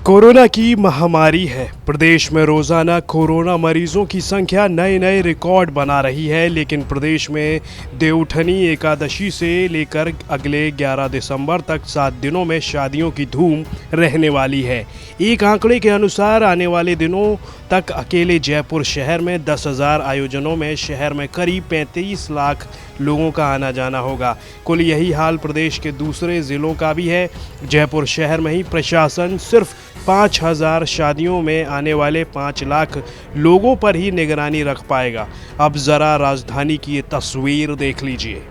Corona की महामारी है। प्रदेश में रोजाना कोरोना मरीजों की संख्या नए नए रिकॉर्ड बना रही है, लेकिन प्रदेश में देवउठनी एकादशी से लेकर अगले 11 दिसंबर तक 7 दिनों में शादियों की धूम रहने वाली है। एक आंकड़े के अनुसार आने वाले दिनों तक अकेले जयपुर शहर में 10,000 आयोजनों में शहर में करीब 35 लाख लोगों का आना जाना होगा। कुल यही हाल प्रदेश के दूसरे ज़िलों का भी है। जयपुर शहर में ही प्रशासन सिर्फ 5,000 शादियों में आने वाले 5 लाख लोगों पर ही निगरानी रख पाएगा। अब ज़रा राजधानी की ये तस्वीर देख लीजिए।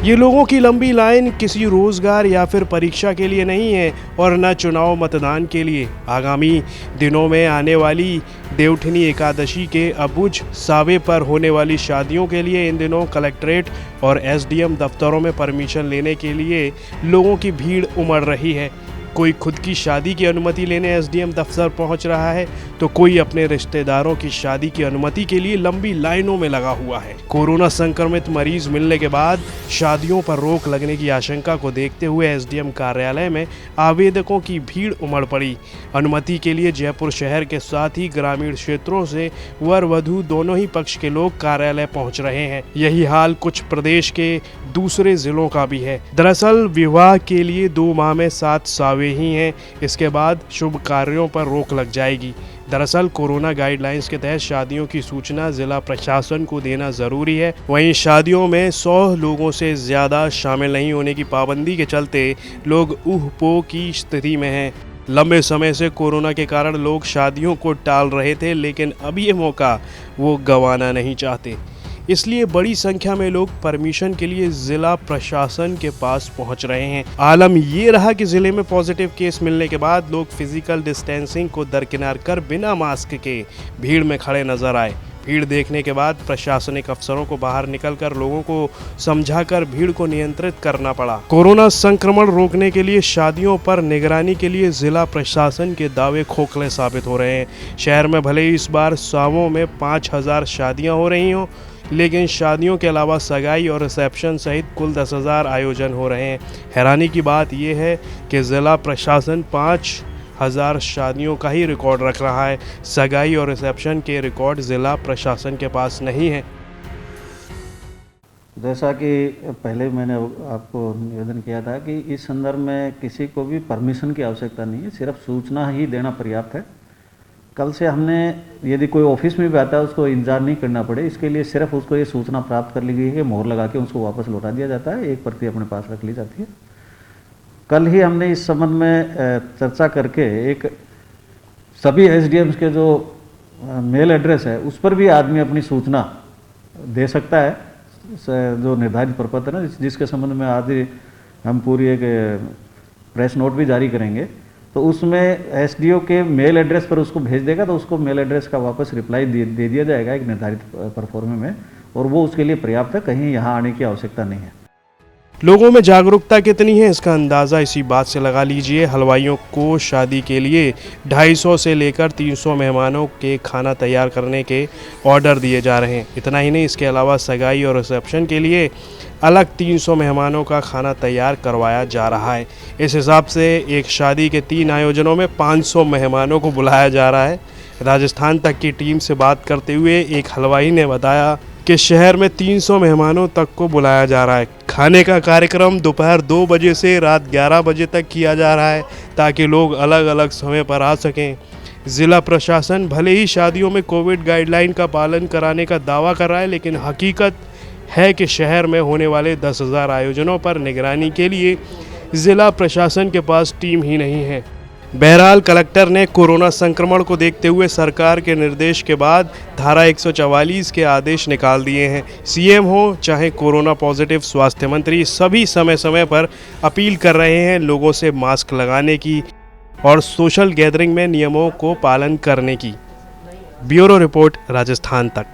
ये लोगों की लंबी लाइन किसी रोजगार या फिर परीक्षा के लिए नहीं है और न चुनाव मतदान के लिए। आगामी दिनों में आने वाली देवउठनी एकादशी के अबुझ सावे पर होने वाली शादियों के लिए इन दिनों कलेक्ट्रेट और एसडीएम दफ्तरों में परमिशन लेने के लिए लोगों की भीड़ उमड़ रही है। कोई खुद की शादी की अनुमति लेने एसडीएम दफ्तर पहुंच रहा है, तो कोई अपने रिश्तेदारों की शादी की अनुमति के लिए लंबी लाइनों में लगा हुआ है। कोरोना संक्रमित मरीज मिलने के बाद शादियों पर रोक लगने की आशंका को देखते हुए एसडीएम कार्यालय में आवेदकों की भीड़ उमड़ पड़ी। अनुमति के लिए जयपुर शहर के साथ ही ग्रामीण क्षेत्रों से वर वधू दोनों ही पक्ष के लोग कार्यालय पहुंच रहे हैं। यही हाल कुछ प्रदेश के दूसरे जिलों का भी है। दरअसल विवाह के लिए 2 माह में 7 सावे ही हैं। इसके बाद शुभ कार्यों पर रोक लग जाएगी। दरअसल कोरोना गाइडलाइंस के तहत शादियों की सूचना जिला प्रशासन को देना जरूरी है। वहीं शादियों में 100 लोगों से ज्यादा शामिल नहीं होने की पाबंदी के चलते लोग ऊह पोह की स्थिति में हैं। लंबे समय से कोरोना के कारण लोग शादियों को टाल रहे थे, लेकिन अब ये मौका वो गंवाना नहीं चाहते। इसलिए बड़ी संख्या में लोग परमिशन के लिए जिला प्रशासन के पास पहुंच रहे हैं। आलम ये रहा कि जिले में पॉजिटिव केस मिलने के बाद लोग फिजिकल डिस्टेंसिंग को दरकिनार कर बिना मास्क के भीड़ में खड़े नजर आए। भीड़ देखने के बाद प्रशासनिक अफसरों को बाहर निकलकर लोगों को समझाकर भीड़ को नियंत्रित करना पड़ा। कोरोना संक्रमण रोकने के लिए शादियों पर निगरानी के लिए जिला प्रशासन के दावे खोखले साबित हो रहे हैं। शहर में भले ही इस बार सावों में 5,000 शादियां हो रही हों, लेकिन शादियों के अलावा सगाई और रिसेप्शन सहित कुल 10,000 आयोजन हो रहे हैं। हैरानी की बात यह है कि ज़िला प्रशासन 5,000 शादियों का ही रिकॉर्ड रख रहा है। सगाई और रिसेप्शन के रिकॉर्ड ज़िला प्रशासन के पास नहीं है। जैसा कि पहले मैंने आपको निवेदन किया था कि इस संदर्भ में किसी को भी परमिशन की आवश्यकता नहीं है, सिर्फ सूचना ही देना पर्याप्त है। कल से हमने यदि कोई ऑफिस में भी आता है उसको इंतजार नहीं करना पड़े, इसके लिए सिर्फ उसको ये सूचना प्राप्त कर ली गई है, मोहर लगा के उसको वापस लौटा दिया जाता है, एक प्रति अपने पास रख ली जाती है। कल ही हमने इस संबंध में चर्चा करके एक सभी एसडीएम्स के जो मेल एड्रेस है उस पर भी आदमी अपनी सूचना दे सकता है, जो निर्धारित प्रपत्र है जिसके संबंध में आज हम पूरी एक प्रेस नोट भी जारी करेंगे। तो उसमें एसडीओ के मेल एड्रेस पर उसको भेज देगा, तो उसको मेल एड्रेस का वापस रिप्लाई दे दिया जाएगा एक निर्धारित परफॉर्मे में, और वो उसके लिए पर्याप्त है, कहीं यहाँ आने की आवश्यकता नहीं है। लोगों में जागरूकता कितनी है इसका अंदाज़ा इसी बात से लगा लीजिए। हलवाइयों को शादी के लिए 250 से लेकर 300 मेहमानों के खाना तैयार करने के ऑर्डर दिए जा रहे हैं। इतना ही नहीं, इसके अलावा सगाई और रिसेप्शन के लिए अलग 300 मेहमानों का खाना तैयार करवाया जा रहा है। इस हिसाब से एक शादी के 3 आयोजनों में 500 मेहमानों को बुलाया जा रहा है। राजस्थान तक की टीम से बात करते हुए एक हलवाई ने बताया कि शहर में 300 मेहमानों तक को बुलाया जा रहा है। खाने का कार्यक्रम दोपहर 2 बजे से रात 11 बजे तक किया जा रहा है, ताकि लोग अलग अलग समय पर आ सकें। ज़िला प्रशासन भले ही शादियों में कोविड गाइडलाइन का पालन कराने का दावा कर रहा है, लेकिन हकीकत है कि शहर में होने वाले 10,000 आयोजनों पर निगरानी के लिए ज़िला प्रशासन के पास टीम ही नहीं है। बहरहाल कलेक्टर ने कोरोना संक्रमण को देखते हुए सरकार के निर्देश के बाद धारा 144 के आदेश निकाल दिए हैं। सीएम हो चाहे कोरोना पॉजिटिव स्वास्थ्य मंत्री, सभी समय समय पर अपील कर रहे हैं लोगों से मास्क लगाने की और सोशल गैदरिंग में नियमों को पालन करने की। ब्यूरो रिपोर्ट, राजस्थान तक।